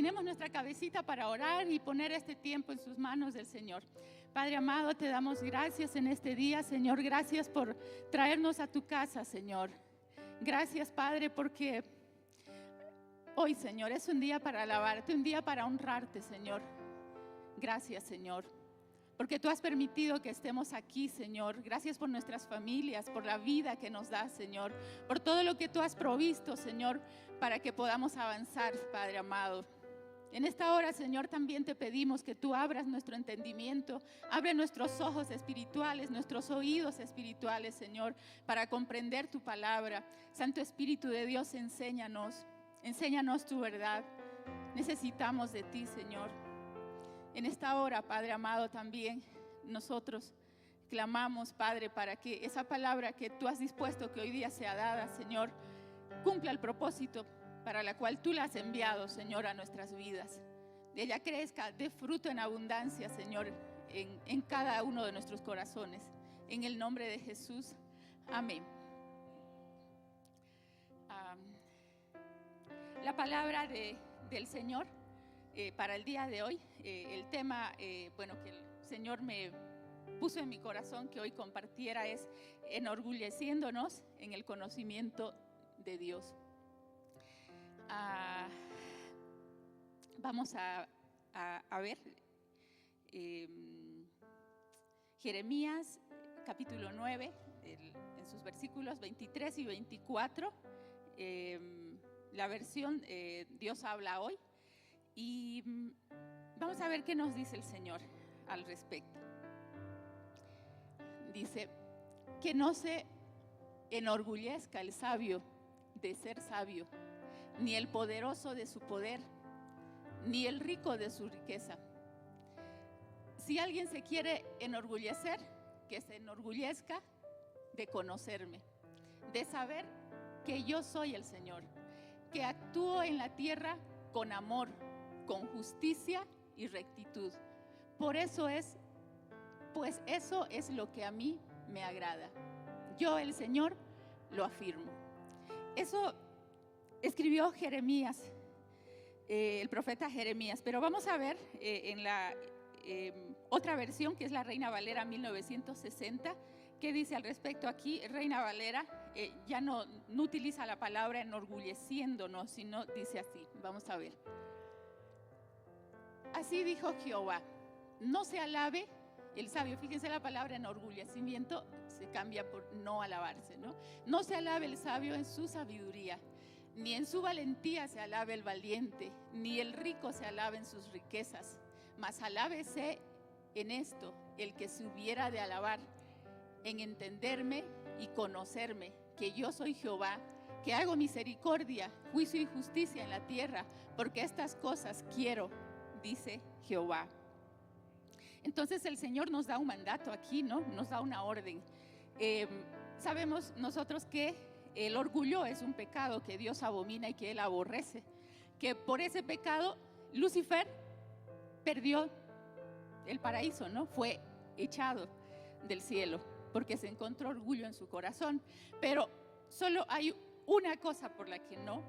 Inclinemos nuestra cabecita para orar y poner este tiempo en sus manos del Señor. Padre amado, te damos gracias en este día, Señor. Gracias por traernos a tu casa, Señor. Gracias, Padre, porque hoy, Señor, es un día para alabarte, un día para honrarte, Señor. Gracias, Señor, porque tú has permitido que estemos aquí, Señor. Gracias por nuestras familias, por la vida que nos das, Señor, por todo lo que tú has provisto, Señor, para que podamos avanzar, Padre amado. En esta hora, Señor, también te pedimos que tú abras nuestro entendimiento, abre nuestros ojos espirituales, nuestros oídos espirituales, Señor, para comprender tu palabra. Santo Espíritu de Dios, enséñanos tu verdad. Necesitamos de ti, Señor. En esta hora, Padre amado, también nosotros clamamos, Padre, para que esa palabra que tú has dispuesto que hoy día sea dada, Señor, cumpla el propósito para la cual tú la has enviado, Señor, a nuestras vidas. De ella crezca, dé fruto en abundancia, Señor, en cada uno de nuestros corazones. En el nombre de Jesús, amén. La palabra del Señor para el día de hoy, el tema que el Señor me puso en mi corazón que hoy compartiera es enorgulleciéndonos en el conocimiento de Dios. Vamos a ver Jeremías capítulo 9 en sus versículos 23 y 24, la versión Dios habla hoy, y vamos a ver qué nos dice el Señor al respecto. Dice: que no se enorgullezca el sabio de ser sabio, ni el poderoso de su poder, ni el rico de su riqueza. Si alguien se quiere enorgullecer, que se enorgullezca de conocerme, de saber que yo soy el Señor, que actúo en la tierra con amor, con justicia y rectitud. Pues eso es lo que a mí me agrada. Yo, el Señor, lo afirmo. Eso escribió Jeremías, el profeta Jeremías. Pero vamos a ver en la otra versión, que es la Reina Valera 1960, ¿qué dice al respecto aquí? Reina Valera ya no utiliza la palabra enorgulleciéndonos, sino dice así. Vamos a ver. Así dijo Jehová: no se alabe el sabio. Fíjense, la palabra enorgullecimiento se cambia por no alabarse, ¿no? No se alabe el sabio en su sabiduría, ni en su valentía se alabe el valiente, ni el rico se alabe en sus riquezas, mas alábese en esto el que se hubiera de alabar, en entenderme y conocerme, que yo soy Jehová, que hago misericordia, juicio y justicia en la tierra, porque estas cosas quiero, dice Jehová. Entonces el Señor nos da un mandato aquí, ¿no? Nos da una orden. Sabemos nosotros que el orgullo es un pecado que Dios abomina y que Él aborrece, que por ese pecado Lucifer perdió el paraíso, ¿no? Fue echado del cielo porque se encontró orgullo en su corazón. Pero solo hay una cosa por la que no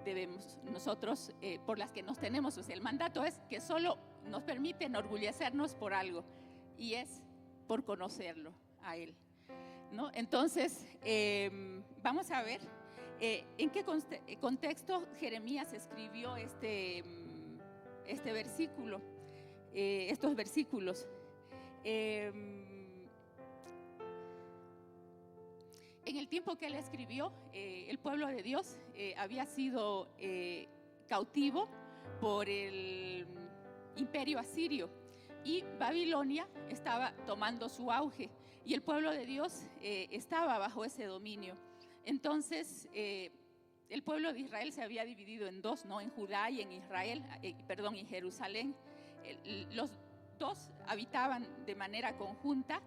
debemos nosotros, por las que nos tenemos, o sea, el mandato es que solo nos permite enorgullecernos por algo, y es por conocerlo a Él, ¿no? Entonces, vamos a ver en qué contexto Jeremías escribió este versículo, estos versículos. En el tiempo que él escribió, el pueblo de Dios había sido cautivo por el imperio asirio, y Babilonia estaba tomando su auge, y el pueblo de Dios estaba bajo ese dominio. Entonces el pueblo de Israel se había dividido en dos, ¿no? En Judá y en en Jerusalén. Los dos habitaban de manera conjunta.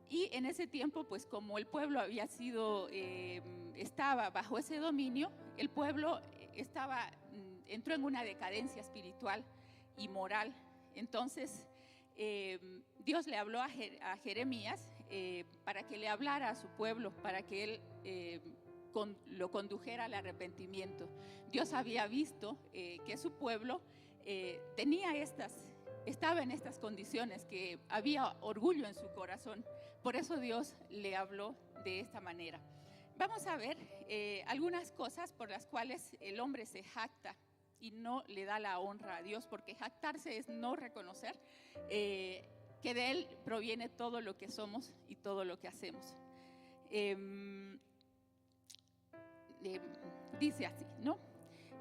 Y en ese tiempo, pues como el pueblo había sido, estaba bajo ese dominio, el pueblo entró en una decadencia espiritual y moral. Entonces Dios le habló a Jeremías para que le hablara a su pueblo, para que él lo condujera al arrepentimiento. Dios había visto que su pueblo estaba en estas condiciones, que había orgullo en su corazón. Por eso Dios le habló de esta manera. Vamos a ver algunas cosas por las cuales el hombre se jacta y no le da la honra a Dios, porque jactarse es no reconocer que de Él proviene todo lo que somos y todo lo que hacemos. Dice así, ¿no?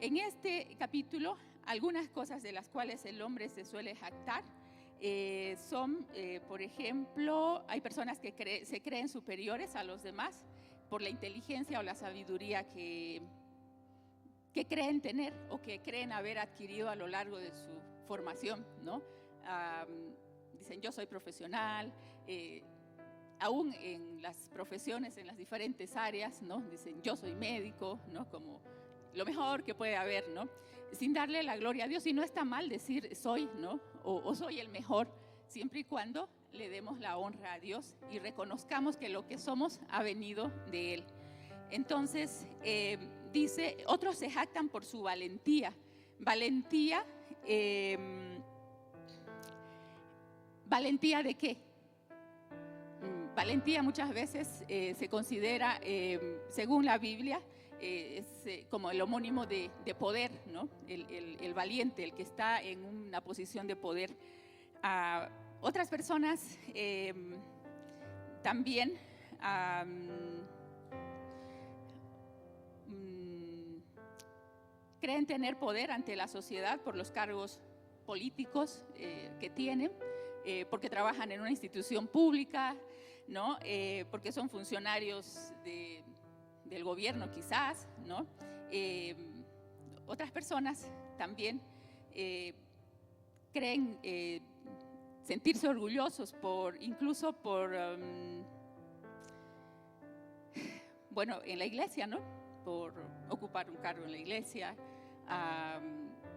En este capítulo, algunas cosas de las cuales el hombre se suele jactar son, por ejemplo, hay personas que se creen superiores a los demás por la inteligencia o la sabiduría que creen tener o que creen haber adquirido a lo largo de su formación, ¿no? Dicen, yo soy profesional, aún en las profesiones, en las diferentes áreas, ¿no? Dicen, yo soy médico, ¿no? Como lo mejor que puede haber, ¿no? Sin darle la gloria a Dios. Y no está mal decir soy, ¿no? O soy el mejor, siempre y cuando le demos la honra a Dios y reconozcamos que lo que somos ha venido de Él. Entonces, dice, otros se jactan por su valentía. ¿Valentía de qué? Valentía muchas veces se considera, según la Biblia, es como el homónimo de poder, ¿no? El valiente, el que está en una posición de poder. Otras personas también creen tener poder ante la sociedad por los cargos políticos que tienen, porque trabajan en una institución pública, ¿no? Porque son funcionarios del gobierno quizás, ¿no? Otras personas también creen sentirse orgullosos incluso por, bueno, en la iglesia, ¿no? Por ocupar un cargo en la iglesia,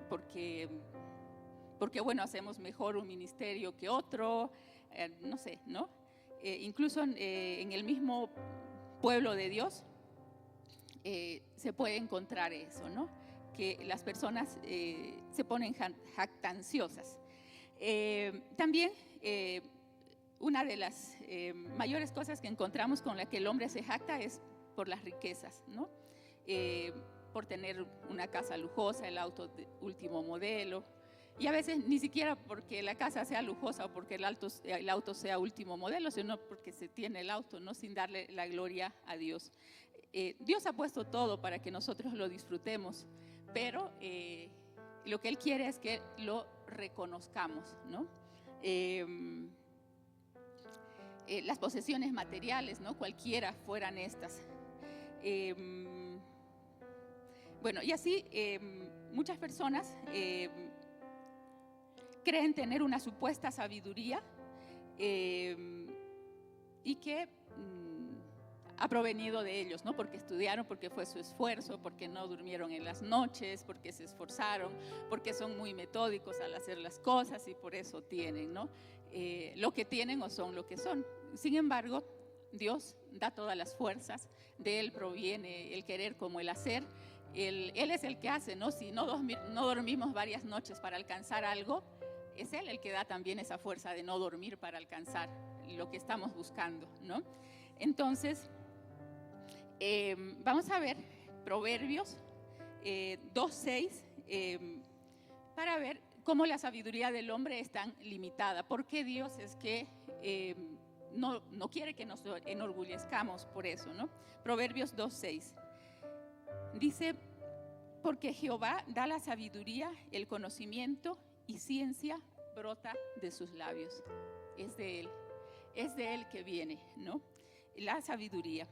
porque bueno, hacemos mejor un ministerio que otro, no sé, ¿no? Incluso en el mismo pueblo de Dios se puede encontrar eso, ¿no? Que las personas se ponen jactanciosas. También una de las mayores cosas que encontramos con la que el hombre se jacta es por las riquezas, ¿no? Por tener una casa lujosa, el auto de último modelo, y a veces ni siquiera porque la casa sea lujosa o porque el auto sea último modelo, sino porque se tiene el auto, ¿no? Sin darle la gloria a Dios. Dios ha puesto todo para que nosotros lo disfrutemos, pero lo que Él quiere es que lo reconozcamos, ¿no? Las posesiones materiales, ¿no? Cualquiera fueran estas. Bueno, y así muchas personas creen tener una supuesta sabiduría y que ha provenido de ellos, ¿no? Porque estudiaron, porque fue su esfuerzo, porque no durmieron en las noches, porque se esforzaron, porque son muy metódicos al hacer las cosas y por eso tienen, ¿no? Lo que tienen o son lo que son. Sin embargo, Dios da todas las fuerzas, de Él proviene el querer como el hacer. Él es el que hace, ¿no? Si no dormimos varias noches para alcanzar algo, es Él el que da también esa fuerza de no dormir para alcanzar lo que estamos buscando, ¿no? Entonces, vamos a ver Proverbios 2:6 para ver cómo la sabiduría del hombre es tan limitada. ¿Por qué Dios es que no quiere que nos enorgullezcamos por eso, ¿no? Proverbios 2:6 dice, porque Jehová da la sabiduría, el conocimiento y ciencia brota de sus labios. Es de Él que viene, ¿no? La sabiduría.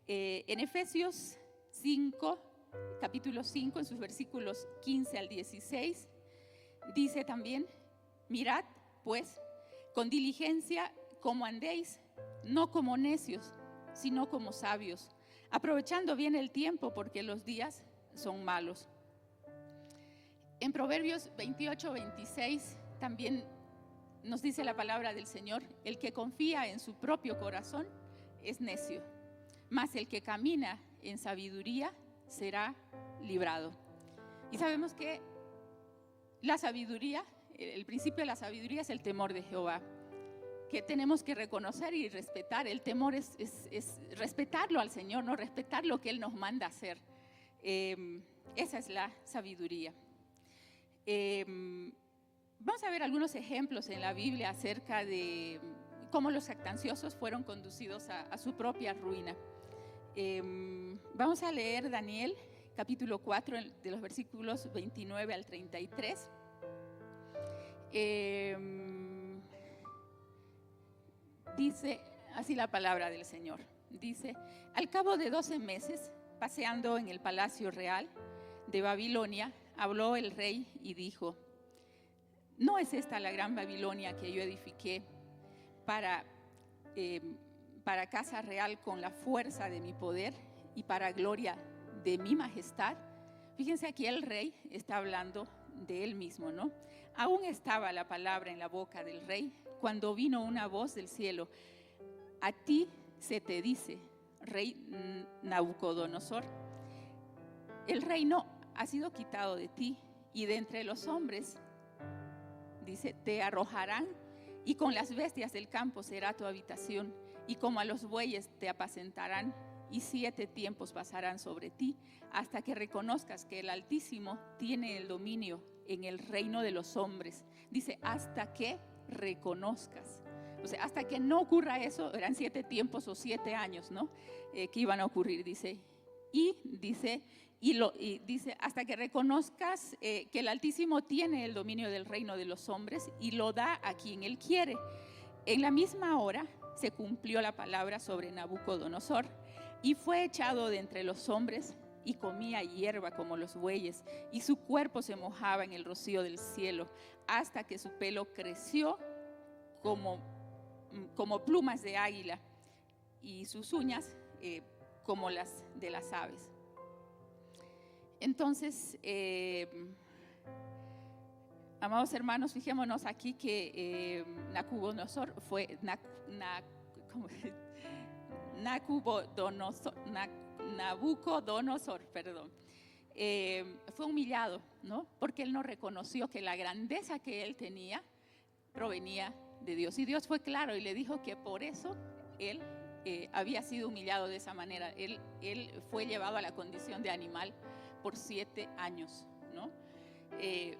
En Efesios 5, capítulo 5, en sus versículos 15 al 16, dice también, mirad pues con diligencia cómo andéis, no como necios, sino como sabios, aprovechando bien el tiempo porque los días son malos. En Proverbios 28-26 también nos dice la palabra del Señor, el que confía en su propio corazón es necio, mas el que camina en sabiduría será librado. Y sabemos que la sabiduría, el principio de la sabiduría es el temor de Jehová, que tenemos que reconocer y respetar. El temor es respetarlo al Señor, no respetar lo que Él nos manda hacer. Esa es la sabiduría. Vamos a ver algunos ejemplos en la Biblia acerca de cómo los jactanciosos fueron conducidos a su propia ruina. Vamos a leer Daniel capítulo 4 de los versículos 29 al 33. Dice así la palabra del Señor. Dice: al cabo de 12 meses, paseando en el palacio real de Babilonia, habló el rey y dijo: ¿no es esta la gran Babilonia que yo edifiqué para casa real con la fuerza de mi poder y para gloria de mi majestad? Fíjense, aquí el rey está hablando de él mismo, ¿no? Aún estaba la palabra en la boca del rey cuando vino una voz del cielo: a ti se te dice, rey Nabucodonosor, el reino ha sido quitado de ti y de entre los hombres, dice, te arrojarán, y con las bestias del campo será tu habitación, y como a los bueyes te apacentarán, y 7 tiempos pasarán sobre ti, hasta que reconozcas que el Altísimo tiene el dominio en el reino de los hombres. Dice, hasta que reconozcas. O sea, hasta que no ocurra eso, eran 7 tiempos o 7 años, ¿no? Que iban a ocurrir, dice. Y dice, hasta que reconozcas que el Altísimo tiene el dominio del reino de los hombres y lo da a quien Él quiere. En la misma hora se cumplió la palabra sobre Nabucodonosor y fue echado de entre los hombres y comía hierba como los bueyes, y su cuerpo se mojaba en el rocío del cielo, hasta que su pelo creció como plumas de águila y sus uñas como las de las aves. Entonces, amados hermanos, fijémonos aquí que Nabucodonosor fue fue humillado, ¿no? Porque él no reconoció que la grandeza que él tenía provenía de Dios. Y Dios fue claro y le dijo que por eso él había sido humillado de esa manera. Él fue llevado a la condición de animal por 7 años, ¿no?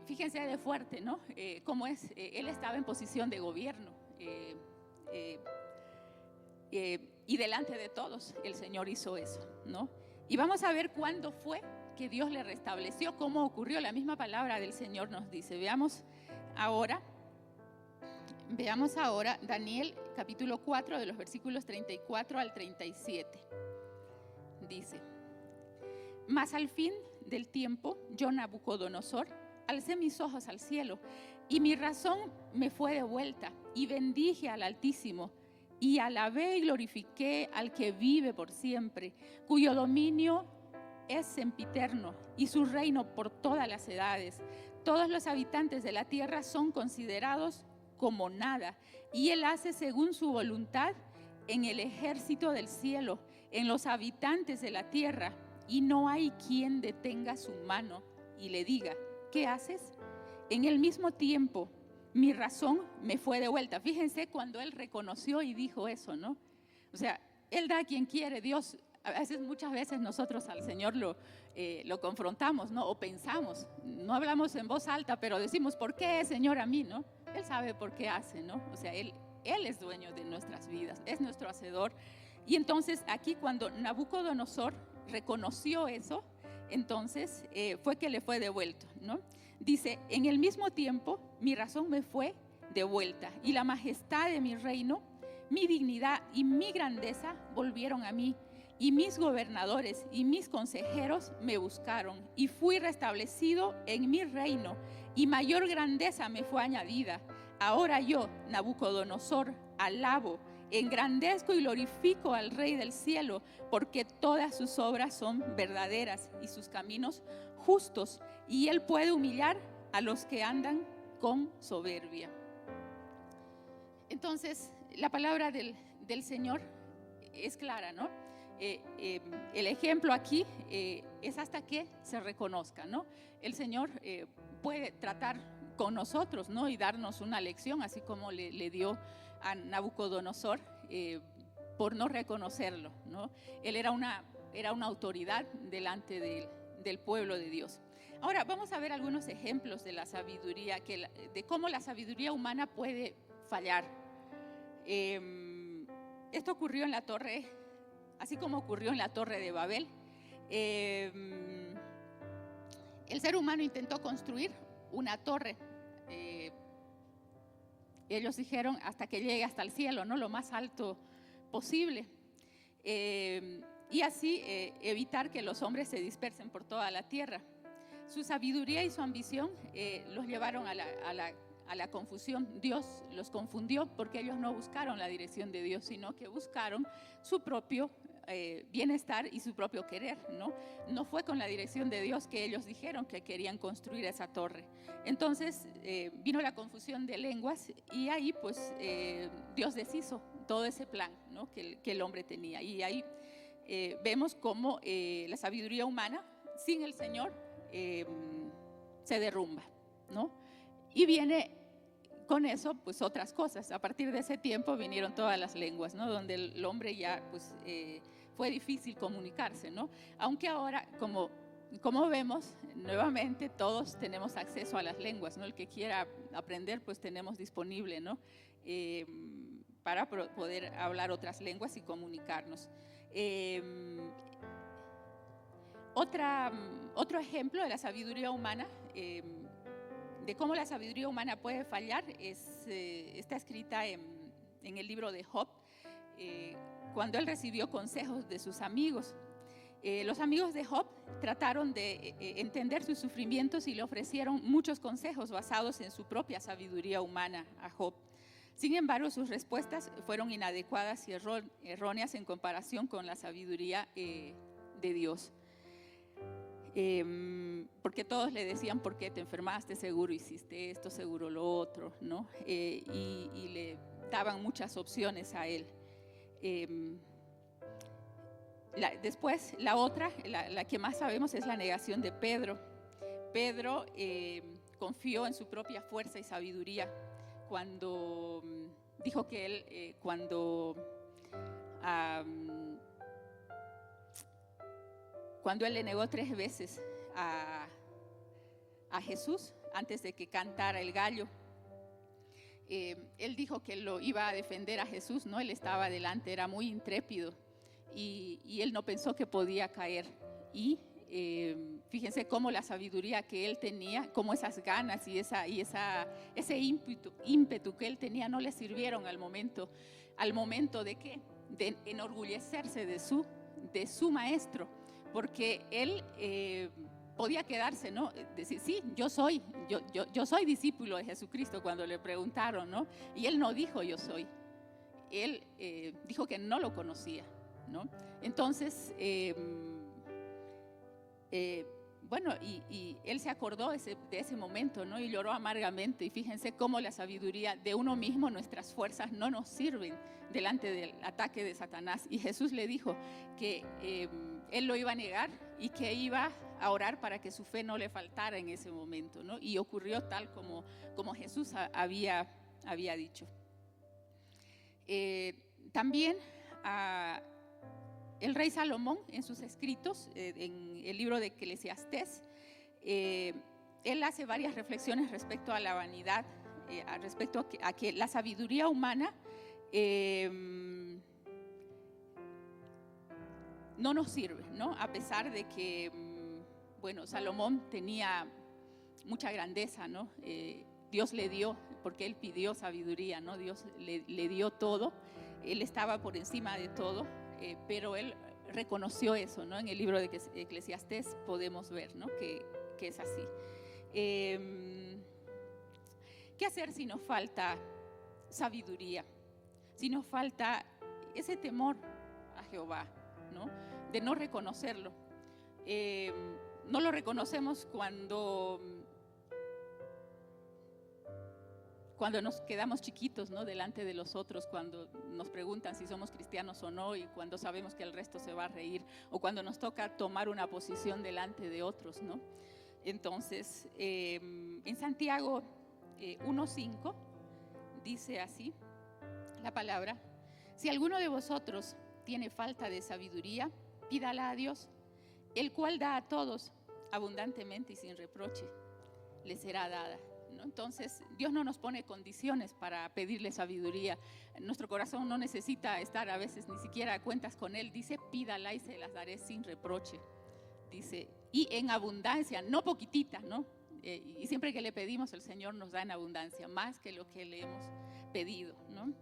Fíjense de fuerte, ¿no? Cómo es, él estaba en posición de gobierno y delante de todos el Señor hizo eso, ¿no? Y vamos a ver cuándo fue que Dios le restableció, cómo ocurrió. La misma palabra del Señor nos dice. Veamos ahora Daniel capítulo 4 de los versículos 34 al 37. Dice: mas al fin del tiempo, yo, Nabucodonosor, alcé mis ojos al cielo y mi razón me fue devuelta, y bendije al Altísimo y alabé y glorifiqué al que vive por siempre, cuyo dominio es sempiterno y su reino por todas las edades. Todos los habitantes de la tierra son considerados como nada, y él hace según su voluntad en el ejército del cielo, en los habitantes de la tierra, y no hay quien detenga su mano y le diga: ¿qué haces? En el mismo tiempo mi razón me fue devuelta. Fíjense cuando él reconoció y dijo eso, ¿no? O sea, él da a quien quiere. Dios, muchas veces nosotros al Señor lo confrontamos, ¿no? O pensamos, no hablamos en voz alta, pero decimos: ¿por qué, Señor, a mí, no? Él sabe por qué hace, ¿no? O sea, Él es dueño de nuestras vidas, es nuestro hacedor. Y entonces aquí cuando Nabucodonosor reconoció eso, entonces fue que le fue devuelto, ¿no? Dice: en el mismo tiempo mi razón me fue devuelta, y la majestad de mi reino, mi dignidad y mi grandeza volvieron a mí, y mis gobernadores y mis consejeros me buscaron, y fui restablecido en mi reino, y mayor grandeza me fue añadida. Ahora yo, Nabucodonosor, alabo, engrandezco y glorifico al Rey del cielo, porque todas sus obras son verdaderas y sus caminos justos, y él puede humillar a los que andan con soberbia. Entonces, la palabra del Señor es clara, ¿no? el ejemplo aquí es hasta que se reconozca, ¿no? El Señor puede tratar con nosotros, ¿no? Y darnos una lección, así como le dio a Nabucodonosor por no reconocerlo, ¿no? Él era una autoridad delante del pueblo de Dios. Ahora vamos a ver algunos ejemplos de la sabiduría, de cómo la sabiduría humana puede fallar. Esto ocurrió en la torre, así como ocurrió en la torre de Babel. El ser humano intentó construir una torre. Ellos dijeron hasta que llegue hasta el cielo, ¿no? Lo más alto posible. Y así evitar que los hombres se dispersen por toda la tierra. Su sabiduría y su ambición los llevaron a la confusión. Dios los confundió porque ellos no buscaron la dirección de Dios, sino que buscaron su propio bienestar y su propio querer, ¿no? No fue con la dirección de Dios que ellos dijeron que querían construir esa torre. Entonces vino la confusión de lenguas y ahí pues Dios deshizo todo ese plan, ¿no? que el hombre tenía. Y ahí vemos cómo la sabiduría humana sin el Señor se derrumba, ¿no? Y viene con eso pues otras cosas. A partir de ese tiempo vinieron todas las lenguas, ¿no? Donde el hombre ya pues fue difícil comunicarse, ¿no? Aunque ahora como vemos nuevamente todos tenemos acceso a las lenguas, ¿no? El que quiera aprender pues tenemos disponible, ¿no? Para poder hablar otras lenguas y comunicarnos. Otro ejemplo de la sabiduría humana, de cómo la sabiduría humana puede fallar, está escrita en el libro de Job, cuando él recibió consejos de sus amigos. Los amigos de Job trataron de entender sus sufrimientos y le ofrecieron muchos consejos basados en su propia sabiduría humana a Job. Sin embargo, sus respuestas fueron inadecuadas y erróneas en comparación con la sabiduría de Dios. Porque todos le decían: ¿por qué te enfermaste? Seguro hiciste esto, seguro lo otro, ¿no? Y le daban muchas opciones a él. Después, la otra, la que más sabemos, es la negación de Pedro. Pedro confió en su propia fuerza y sabiduría cuando dijo que él, cuando él le negó 3 veces a Jesús antes de que cantara el gallo. Él dijo que él lo iba a defender a Jesús, ¿no? Él estaba adelante, era muy intrépido y él no pensó que podía caer. Y fíjense cómo la sabiduría que él tenía, cómo esas ganas y ese ímpetu que él tenía no le sirvieron al momento de enorgullecerse de su maestro, porque él podía quedarse, ¿no? Decir: sí, yo soy discípulo de Jesucristo, cuando le preguntaron, ¿no? Y él no dijo yo soy, él dijo que no lo conocía, ¿no? Entonces, bueno, y él se acordó de ese momento, ¿no? Y lloró amargamente. Y fíjense cómo la sabiduría de uno mismo, nuestras fuerzas, no nos sirven delante del ataque de Satanás. Y Jesús le dijo que él lo iba a negar y que iba a orar para que su fe no le faltara en ese momento, ¿no? Y ocurrió tal como Jesús había dicho. También el rey Salomón, en sus escritos, en el libro de Eclesiastés, él hace varias reflexiones respecto a la vanidad, respecto a que la sabiduría humana no nos sirve, ¿no? A pesar de que, bueno, Salomón tenía mucha grandeza, ¿no? Dios le dio, porque él pidió sabiduría, ¿no? Dios le dio todo, él estaba por encima de todo. Pero él reconoció eso, ¿no? En el libro de Eclesiastés podemos ver, ¿no? que es así. ¿Qué hacer si nos falta sabiduría? Si nos falta ese temor a Jehová, ¿no? De no reconocerlo. No lo reconocemos cuando cuando nos quedamos chiquitos, ¿no? Delante de los otros, cuando nos preguntan si somos cristianos o no, y cuando sabemos que el resto se va a reír, o cuando nos toca tomar una posición delante de otros, ¿no? Entonces, en Santiago 1:5 dice así la palabra: si alguno de vosotros tiene falta de sabiduría, pídala a Dios, el cual da a todos abundantemente y sin reproche, le será dada, ¿no? Entonces, Dios no nos pone condiciones para pedirle sabiduría. Nuestro corazón no necesita estar a veces ni siquiera a cuentas con Él. Dice, pídala y se las daré sin reproche. Dice, y en abundancia, no poquitita, ¿no? Y siempre que le pedimos, el Señor nos da en abundancia, más que lo que le hemos pedido, ¿no?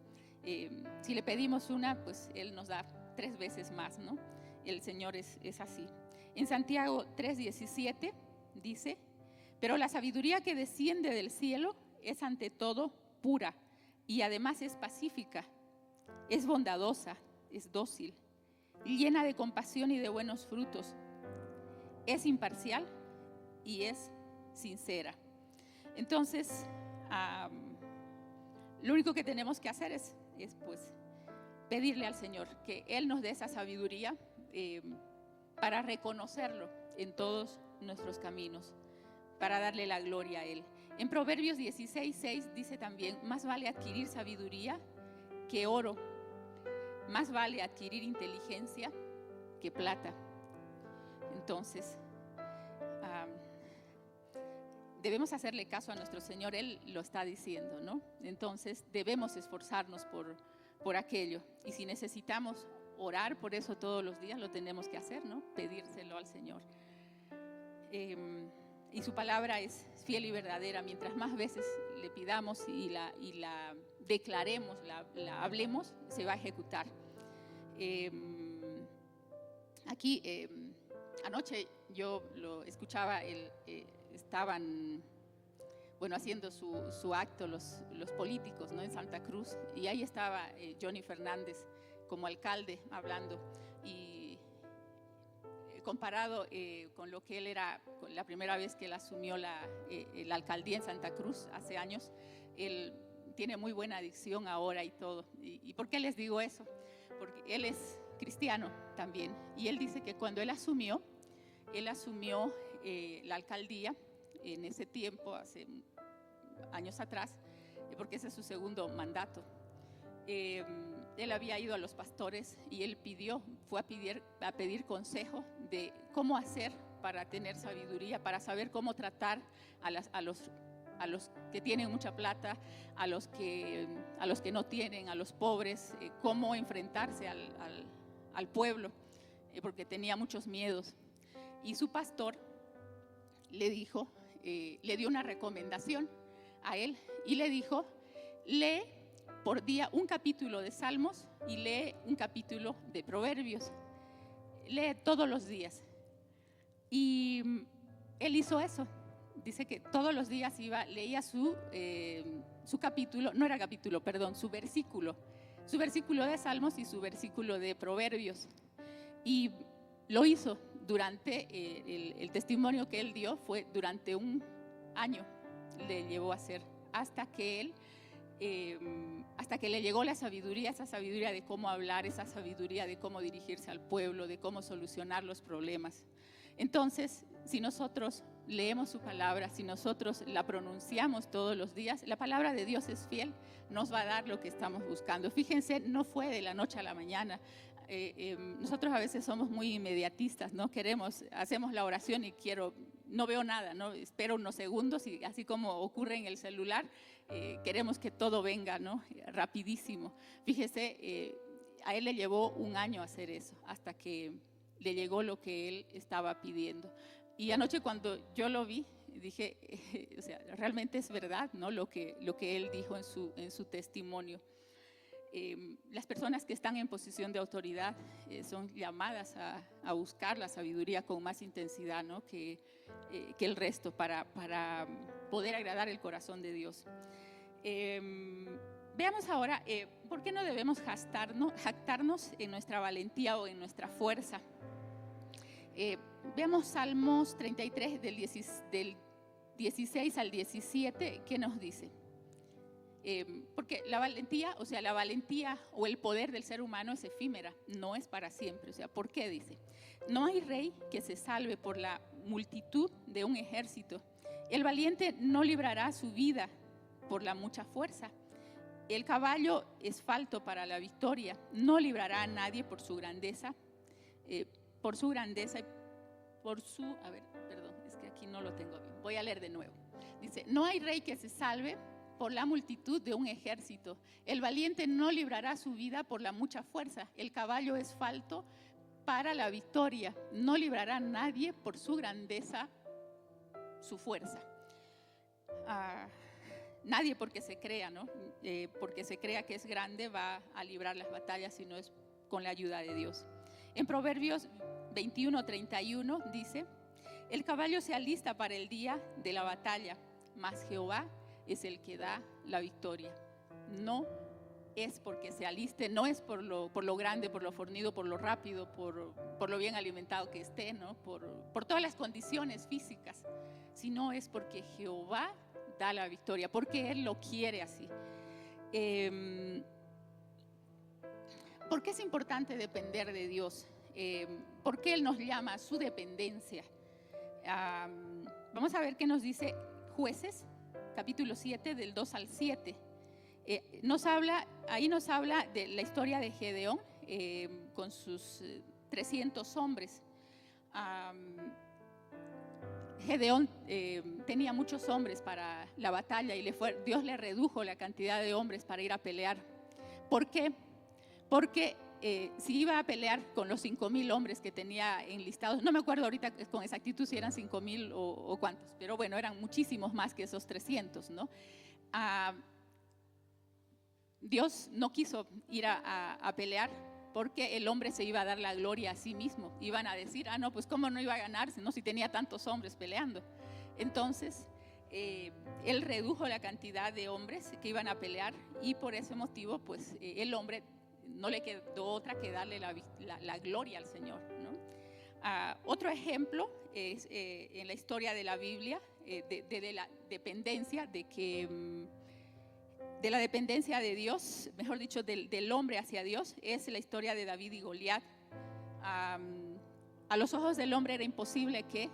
Si le pedimos una, pues Él nos da 3 veces más, ¿no? El Señor es así. En Santiago 3:17 dice, pero la sabiduría que desciende del cielo es ante todo pura y además es pacífica, es bondadosa, es dócil, llena de compasión y de buenos frutos, es imparcial y es sincera. Entonces, lo único que tenemos que hacer es pues pedirle al Señor que Él nos dé esa sabiduría para reconocerlo en todos nuestros caminos, para darle la gloria a Él. En Proverbios 16:6 dice también, más vale adquirir sabiduría que oro, más vale adquirir inteligencia que plata. Entonces, debemos hacerle caso a nuestro Señor, Él lo está diciendo, ¿no? Entonces, debemos esforzarnos por aquello. Y si necesitamos orar por eso todos los días, lo tenemos que hacer, ¿no? Pedírselo al Señor. Y su palabra es fiel y verdadera. Mientras más veces le pidamos y la declaremos, la hablemos, se va a ejecutar. Aquí, anoche yo lo escuchaba, estaban haciendo su acto los políticos, ¿no? En Santa Cruz, y ahí estaba Johnny Fernández como alcalde hablando, y comparado con lo que él era la primera vez que él asumió la alcaldía en Santa Cruz hace años, él tiene muy buena dicción ahora y todo. ¿Y por qué les digo eso? Porque él es cristiano también, y él dice que cuando él asumió la alcaldía en ese tiempo, hace años atrás, porque ese es su segundo mandato. Él había ido a los pastores y él fue a pedir consejo de cómo hacer para tener sabiduría, para saber cómo tratar a los que tienen mucha plata, a los que no tienen, a los pobres, cómo enfrentarse al pueblo, porque tenía muchos miedos. Y su pastor le dio una recomendación a él y le dijo, lee por día un capítulo de Salmos y lee un capítulo de Proverbios. Lee todos los días. Y él hizo eso. Dice que todos los días leía su capítulo, no era capítulo, perdón, su versículo de Salmos y su versículo de Proverbios. Y lo hizo durante el testimonio que él dio, fue durante un año, le llevó a hacer, hasta que le llegó la sabiduría, esa sabiduría de cómo hablar, esa sabiduría de cómo dirigirse al pueblo, de cómo solucionar los problemas. Entonces, si nosotros leemos su palabra, si nosotros la pronunciamos todos los días, la palabra de Dios es fiel, nos va a dar lo que estamos buscando. Fíjense, no fue de la noche a la mañana. Nosotros a veces somos muy inmediatistas, ¿no? Hacemos la oración y no veo nada, ¿no? Espero unos segundos y así como ocurre en el celular, queremos que todo venga, ¿no? Rapidísimo. Fíjese, a él le llevó un año hacer eso, hasta que le llegó lo que él estaba pidiendo. Y anoche cuando yo lo vi, dije, o sea, realmente es verdad, ¿no? Lo que él dijo en su testimonio. Las personas que están en posición de autoridad son llamadas a buscar la sabiduría con más intensidad, ¿no? que el resto para poder agradar el corazón de Dios. Veamos ahora, ¿por qué no debemos jactarnos en nuestra valentía o en nuestra fuerza? Veamos Salmos 33 del 16 al 17, ¿qué nos dice? Porque la valentía o el poder del ser humano es efímera, no es para siempre. O sea, ¿por qué? Dice, no hay rey que se salve por la multitud de un ejército. El valiente no librará su vida por la mucha fuerza. El caballo es falto para la victoria, no librará a nadie por su grandeza, es que aquí no lo tengo bien, voy a leer de nuevo. Dice, no hay rey que se salve por la multitud de un ejército. El valiente no librará su vida por la mucha fuerza. El caballo es falto para la victoria, no librará a nadie por su grandeza, su fuerza. Nadie porque se crea, ¿no? Porque se crea que es grande va a librar las batallas, si no es con la ayuda de Dios. En Proverbios 21:31 dice, el caballo se alista para el día de la batalla, mas Jehová es el que da la victoria. No es porque se aliste, no es por lo grande, por lo fornido, por lo rápido, por lo bien alimentado que esté, ¿no? Por todas las condiciones físicas, sino es porque Jehová da la victoria, porque Él lo quiere así. ¿Por qué es importante depender de Dios? ¿Por qué Él nos llama a su dependencia? Vamos a ver qué nos dice Jueces, capítulo 7, del 2 al 7. Ahí nos habla de la historia de Gedeón con sus 300 hombres. Gedeón tenía muchos hombres para la batalla y Dios le redujo la cantidad de hombres para ir a pelear. ¿Por qué? Porque si iba a pelear con los 5,000 hombres que tenía enlistados, no me acuerdo ahorita con exactitud si eran 5,000 o cuántos, pero bueno, eran muchísimos más que esos 300, ¿no? Dios no quiso ir a pelear porque el hombre se iba a dar la gloria a sí mismo. Iban a decir, no, pues cómo no iba a ganar si tenía tantos hombres peleando. Entonces, Él redujo la cantidad de hombres que iban a pelear y por ese motivo, pues el hombre no le quedó otra que darle la gloria al Señor, ¿no? Otro ejemplo es en la historia de la Biblia, de la dependencia, de la dependencia de Dios, mejor dicho, del hombre hacia Dios, es la historia de David y Goliat. A los ojos del hombre era imposible que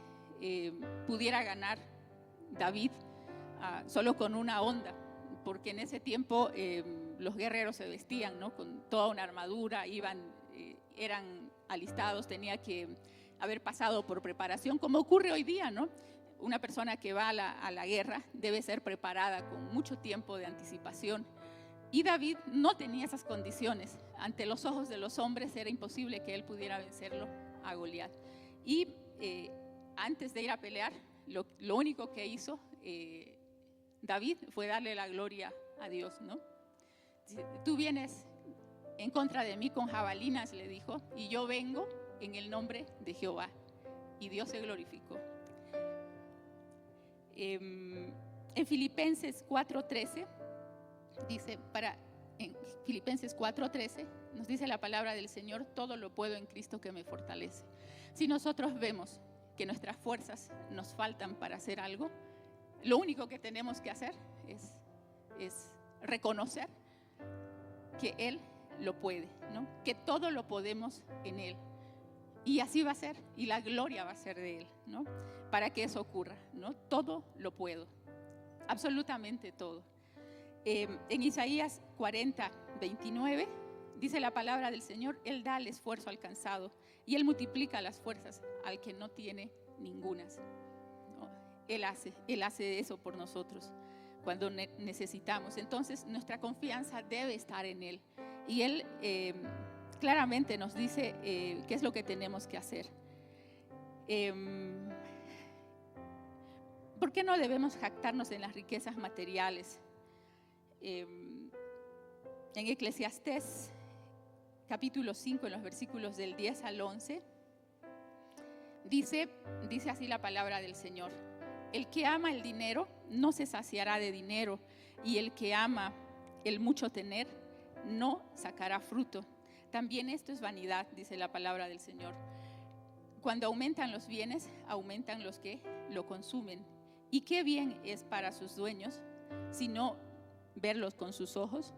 pudiera ganar David solo con una honda, porque en ese tiempo los guerreros se vestían, ¿no? Con toda una armadura, eran alistados, tenía que haber pasado por preparación, como ocurre hoy día, ¿no? Una persona que va a la guerra debe ser preparada con mucho tiempo de anticipación. Y David no tenía esas condiciones. Ante los ojos de los hombres era imposible que él pudiera vencerlo a Goliat. Y antes de ir a pelear, lo único que hizo David fue darle la gloria a Dios, ¿no? Tú vienes en contra de mí con jabalinas, le dijo, y yo vengo en el nombre de Jehová. Y Dios se glorificó. En Filipenses 4:13 dice, en Filipenses 4:13 nos dice la palabra del Señor, todo lo puedo en Cristo que me fortalece. Si nosotros vemos que nuestras fuerzas nos faltan para hacer algo, lo único que tenemos que hacer es reconocer que Él lo puede, ¿no? Que todo lo podemos en Él. Y así va a ser, y la gloria va a ser de Él, ¿no? Para que eso ocurra, ¿no? Todo lo puedo, absolutamente todo. En Isaías 40:29 dice la palabra del Señor, Él da el esfuerzo al cansado y Él multiplica las fuerzas al que no tiene ningunas, ¿no? Él hace eso por nosotros cuando necesitamos. Entonces nuestra confianza debe estar en Él y Él claramente nos dice qué es lo que tenemos que hacer. ¿Por qué no debemos jactarnos en las riquezas materiales? En Eclesiastés capítulo 5, en los versículos del 10 al 11, dice así la palabra del Señor. El que ama el dinero no se saciará de dinero, y el que ama el mucho tener no sacará fruto. También esto es vanidad, dice la palabra del Señor. Cuando aumentan los bienes, aumentan los que lo consumen. ¿Y qué bien es para sus dueños, sino verlos con sus ojos.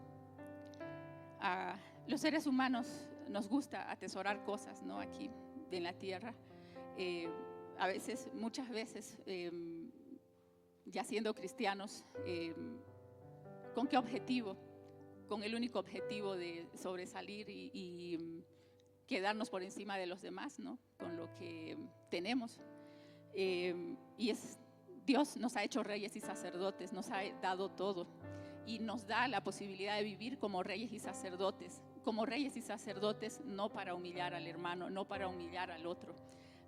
Los seres humanos nos gusta atesorar cosas, ¿no? Aquí en la tierra. A veces, muchas veces, ya siendo cristianos, ¿con qué objetivo? Con el único objetivo de sobresalir y quedarnos por encima de los demás, ¿no? Con lo que tenemos. Dios nos ha hecho reyes y sacerdotes, nos ha dado todo y nos da la posibilidad de vivir como reyes y sacerdotes. Como reyes y sacerdotes, no para humillar al hermano, no para humillar al otro.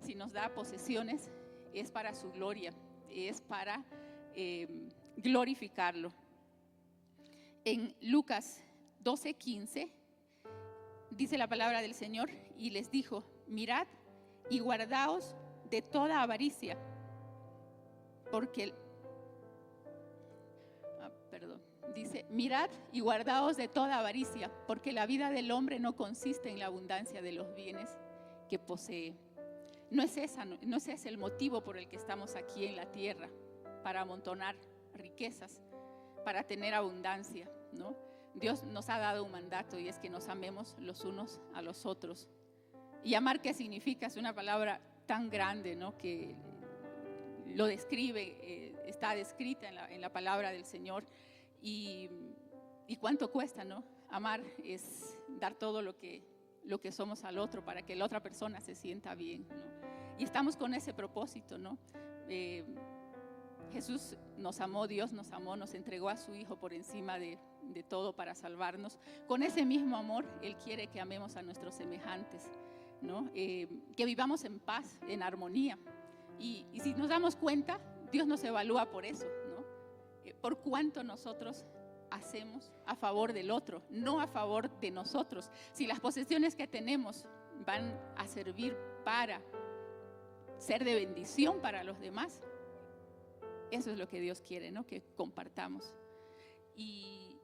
Si nos da posesiones, es para su gloria, es para glorificarlo. En Lucas 12:15 dice la palabra del Señor y les dijo: mirad y guardaos de toda avaricia, porque dice: mirad y guardaos de toda avaricia, porque la vida del hombre no consiste en la abundancia de los bienes que posee. No es ese el motivo por el que estamos aquí en la tierra, para amontonar riquezas, para tener abundancia, ¿no? Dios nos ha dado un mandato y es que nos amemos los unos a los otros. Y amar, ¿qué significa? Es una palabra tan grande, ¿no? Que lo describe, está descrita en la palabra del Señor. Y cuánto cuesta, ¿no? Amar es dar todo lo que somos al otro para que la otra persona se sienta bien, ¿no? Y estamos con ese propósito, ¿no? Jesús nos amó, Dios nos amó, nos entregó a su Hijo por encima de todo para salvarnos. Con ese mismo amor, Él quiere que amemos a nuestros semejantes, ¿no? Que vivamos en paz, en armonía. Y si nos damos cuenta, Dios nos evalúa por eso, ¿no? Por cuánto nosotros hacemos a favor del otro, no a favor de nosotros. Si las posesiones que tenemos van a servir para ser de bendición para los demás, eso es lo que Dios quiere, ¿no? Que compartamos. Y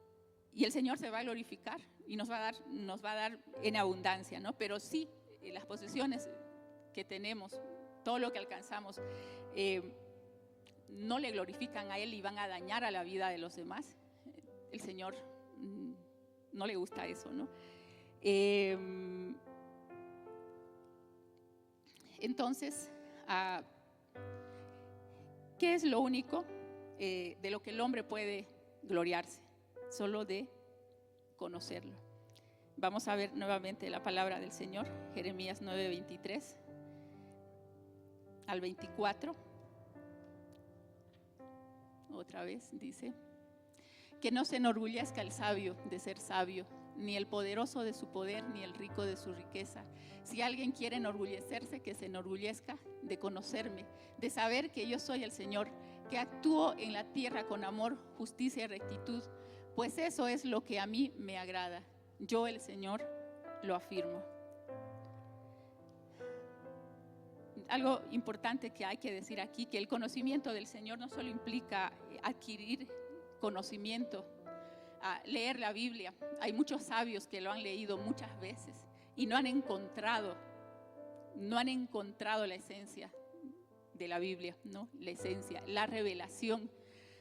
el Señor se va a glorificar y nos va a dar en abundancia, ¿no? Pero sí, las posesiones que tenemos, todo lo que alcanzamos, no le glorifican a Él y van a dañar a la vida de los demás. El Señor no le gusta eso, ¿no? Entonces, ¿qué es lo único de lo que el hombre puede gloriarse? Solo de conocerlo. Vamos a ver nuevamente la palabra del Señor, Jeremías 9:23 al 24. Otra vez dice: que no se enorgullezca el sabio de ser sabio, ni el poderoso de su poder, ni el rico de su riqueza. Si alguien quiere enorgullecerse, que se enorgullezca de conocerme, de saber que yo soy el Señor, que actúo en la tierra con amor, justicia y rectitud, pues eso es lo que a mí me agrada. Yo, el Señor, lo afirmo. Algo importante que hay que decir aquí, que el conocimiento del Señor no solo implica adquirir conocimiento, leer la Biblia. Hay muchos sabios que lo han leído muchas veces y no han encontrado la esencia de la Biblia, ¿no? La esencia, la revelación.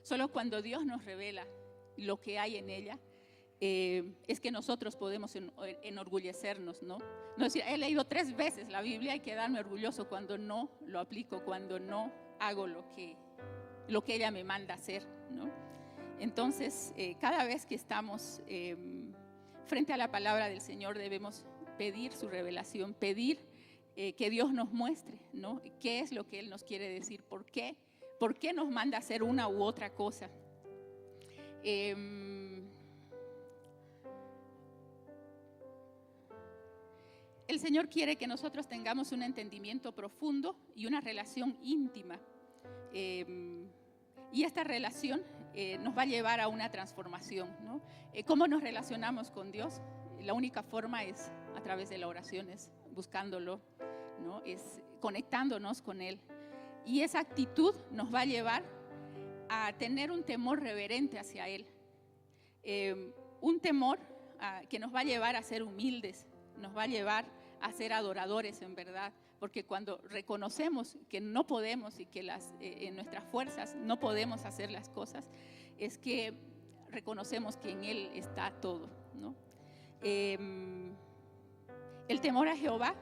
Solo cuando Dios nos revela lo que hay en ella, es que nosotros podemos enorgullecernos, ¿no? No decir, he leído 3 veces la Biblia y quedarme orgulloso cuando no lo aplico, cuando no hago lo que ella me manda hacer, ¿no? Entonces, cada vez que estamos frente a la palabra del Señor, debemos pedir su revelación, pedir que Dios nos muestre, ¿no? ¿Qué es lo que Él nos quiere decir? ¿Por qué nos manda hacer una u otra cosa? El Señor quiere que nosotros tengamos un entendimiento profundo y una relación íntima. Y esta relación nos va a llevar a una transformación, ¿no? ¿Cómo nos relacionamos con Dios? La única forma es a través de la oración, es buscándolo, ¿no? Es conectándonos con Él. Y esa actitud nos va a llevar a tener un temor reverente hacia Él. Un temor que nos va a llevar a ser humildes, nos va a llevar a ser adoradores en verdad, porque cuando reconocemos que no podemos y que en nuestras fuerzas no podemos hacer las cosas, es que reconocemos que en Él está todo, ¿no? El temor a Jehová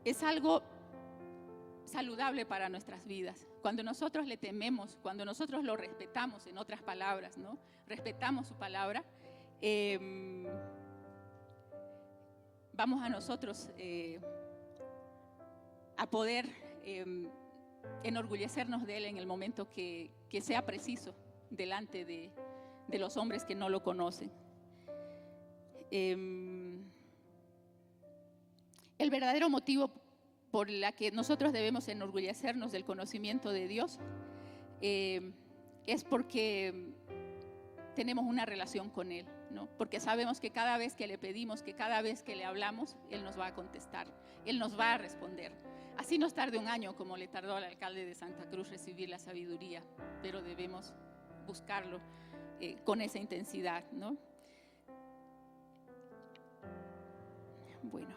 es algo saludable para nuestras vidas. Cuando nosotros le tememos, cuando nosotros lo respetamos, en otras palabras, ¿no? Respetamos su palabra, vamos a nosotros a poder enorgullecernos de Él en el momento que sea preciso delante de los hombres que no lo conocen. El verdadero motivo por la que nosotros debemos enorgullecernos del conocimiento de Dios es porque tenemos una relación con Él, ¿no? Porque sabemos que cada vez que le pedimos, que cada vez que le hablamos, Él nos va a contestar, Él nos va a responder. Así nos tarde un año como le tardó al alcalde de Santa Cruz recibir la sabiduría, pero debemos buscarlo con esa intensidad, ¿no? Bueno,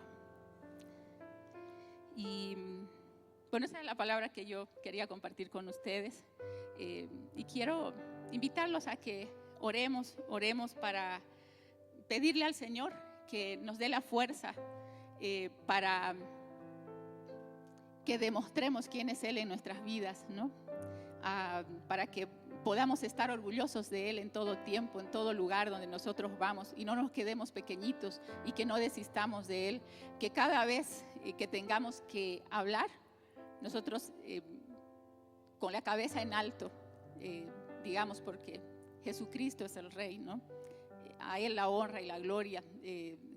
y bueno, esa es la palabra que yo quería compartir con ustedes, y quiero invitarlos a que oremos para pedirle al Señor que nos dé la fuerza para que demostremos quién es Él en nuestras vidas, ¿no? Para que podamos estar orgullosos de Él en todo tiempo, en todo lugar donde nosotros vamos, y no nos quedemos pequeñitos y que no desistamos de Él, que cada vez que tengamos que hablar, nosotros con la cabeza en alto, digamos, porque Jesucristo es el Rey, ¿no? A Él la honra y la gloria.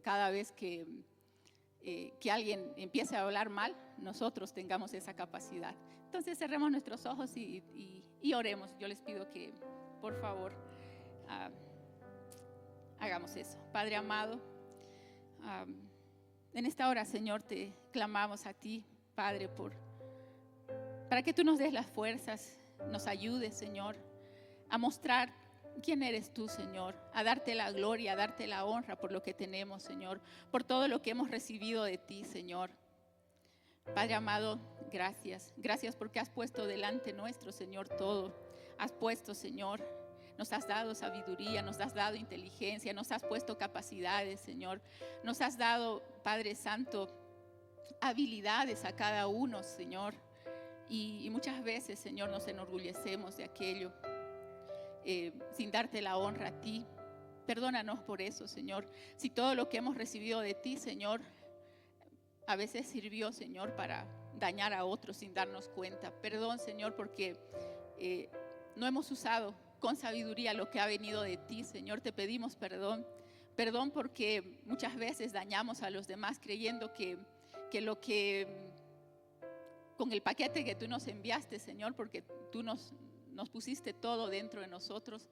Cada vez que alguien empiece a hablar mal, nosotros tengamos esa capacidad. Entonces cerremos nuestros ojos y oremos. Yo les pido que, por favor, hagamos eso. Padre amado, en esta hora, Señor, te clamamos a ti, Padre, para que tú nos des las fuerzas, nos ayudes, Señor, a mostrar quién eres tú, Señor, a darte la gloria, a darte la honra por lo que tenemos, Señor, por todo lo que hemos recibido de ti, Señor. Padre amado, gracias. Gracias porque has puesto delante nuestro, Señor, todo. Has puesto, Señor, nos has dado sabiduría, nos has dado inteligencia, nos has puesto capacidades, Señor. Nos has dado, Padre Santo, habilidades a cada uno, Señor. Y muchas veces, Señor, nos enorgullecemos de aquello sin darte la honra a ti. Perdónanos por eso, Señor. Si todo lo que hemos recibido de ti, Señor, a veces sirvió, Señor, para dañar a otros sin darnos cuenta. Perdón, Señor, porque no hemos usado con sabiduría lo que ha venido de ti, Señor. Te pedimos perdón. Perdón porque muchas veces dañamos a los demás creyendo que lo que con el paquete que tú nos enviaste, Señor, porque tú nos pusiste todo dentro de nosotros,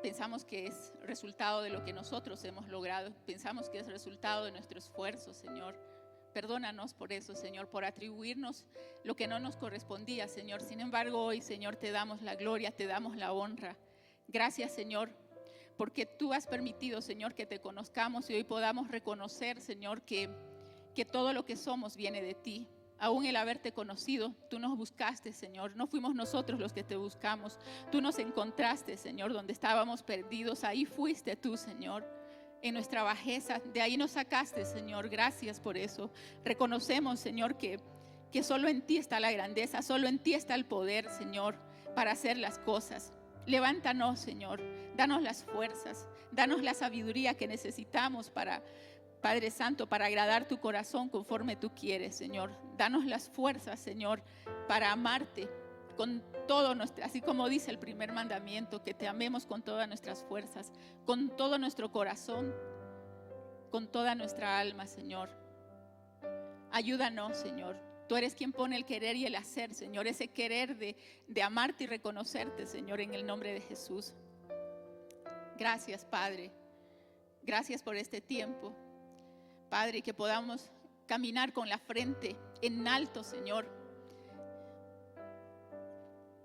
pensamos que es resultado de lo que nosotros hemos logrado, pensamos que es resultado de nuestro esfuerzo, Señor. Perdónanos por eso, Señor, por atribuirnos lo que no nos correspondía, Señor. Sin embargo, hoy, Señor, te damos la gloria, te damos la honra. Gracias, Señor, porque tú has permitido, Señor, que te conozcamos y hoy podamos reconocer, Señor, que todo lo que somos viene de ti. Aún el haberte conocido, tú nos buscaste, Señor. No fuimos nosotros los que te buscamos. Tú nos encontraste, Señor, donde estábamos perdidos. Ahí fuiste tú, Señor, en nuestra bajeza. De ahí nos sacaste, Señor. Gracias por eso. Reconocemos, Señor, que solo en ti está la grandeza, solo en ti está el poder, Señor, para hacer las cosas. Levántanos, Señor. Danos las fuerzas. Danos la sabiduría que necesitamos para, Padre Santo, para agradar tu corazón conforme tú quieres, Señor. Danos las fuerzas, Señor, para amarte con todo nuestro, así como dice el primer mandamiento, que te amemos con todas nuestras fuerzas, con todo nuestro corazón, con toda nuestra alma, Señor. Ayúdanos, Señor. Tú eres quien pone el querer y el hacer, Señor. Ese querer de amarte y reconocerte, Señor, en el nombre de Jesús. Gracias, Padre. Gracias por este tiempo. Padre, que podamos caminar con la frente en alto, Señor,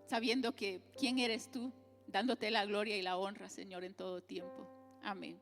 sabiendo que quién eres tú, dándote la gloria y la honra, Señor, en todo tiempo. Amén.